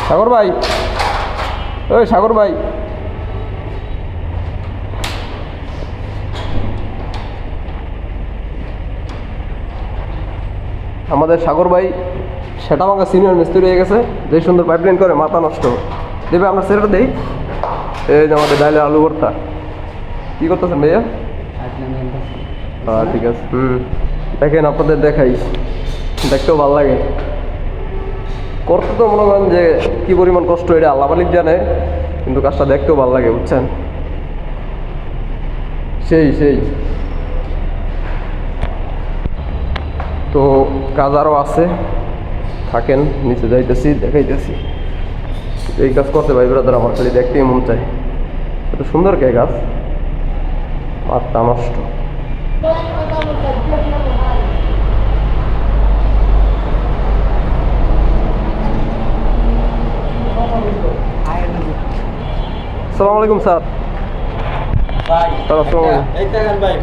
সাগর ভাই, ওই সাগর ভাই, আমাদের সাগর ভাই সেটা আমাকে সিনিয়র মিস্ত্রি হয়ে গেছে, যে সুন্দর পাইপলাইন করে মাথা নষ্ট। দেবে আমরা সেটা দেই। এই যে আমাদের ডাইলের আলু ভর্তা। কী করতেছেন ভাইয়া? হ্যাঁ ঠিক আছে। দেখেন আপনাদের দেখাই, দেখতেও ভালো লাগে। করতে তো মনে করেন যে কী পরিমাণ কষ্ট, এটা আল্লাহ মালিক জানে, কিন্তু কাজটা দেখতেও ভালো লাগে, বুঝছেন? সেই তো কাজ আরও আছে, থাকেন, নিচে যাইতেছি, দেখাইতেছি। এই কাজ করতে ভাই ব্রাদার আমার খালি দেখতেই মন চায়। এত সুন্দর কে গাছ, মাথা নষ্ট। আসসালামু আলাইকুম স্যার। ভাই আসসালামু আলাইকুম। এই দেখেন ভাই,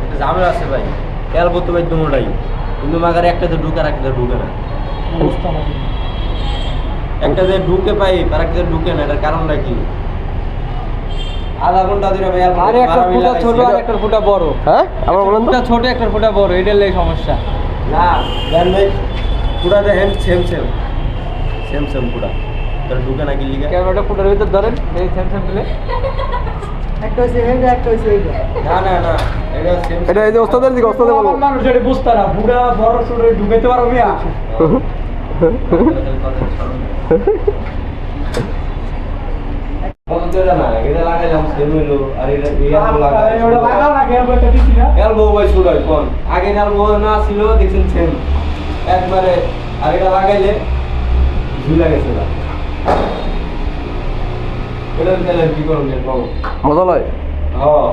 একটা ঝামেলা আছে ভাই। তেল বলতে ভাই দুটোটাই, কিন্তু মাগারে একটাতে ঢুকে আর একটাতে ঢুকে না। একটাতে ঢুকে পাই আর একটাতে ঢুকে না, এটার কারণটা কি? আধা ঘন্টা ধরে ভাই আরে একটা ফুটা ছোট আর একটা ফুটা বড়। হ্যাঁ আবার বলেন তো। ফুটা ছোট একটা ফুটা বড়, এটার লাই সমস্যা। না দেন ভাই, পুরা দেখেন সেম পুরা, তার ঢুকে না কি লিগা? ক্যামেরাটা ফুটার ভিতর ধরেন, এই সেম দিলে একটা হইছে এইটা, একটা হইছে এইটা। না এটা সেম। এটা এই যে ওস্তাদের দিকে, ওস্তাদে বলবো। মানুষ এটা বুঝতে না, ফুটা বড় ছোট ঢুকাইতে পারো মিয়া। না এটা লাগাইলাম সেম হইলো, আর এটা ওটা লাগাও না, ক্যামেরাটা দিছি না। এলবো ভাই শুরাই কোন আগে এলবো না ছিল, দেখছেন সেম একবারে। আর এটা লাগাইলে ঝুলা গেছে না। এটা কি করুন বাবু? মজা লয়। হ্যাঁ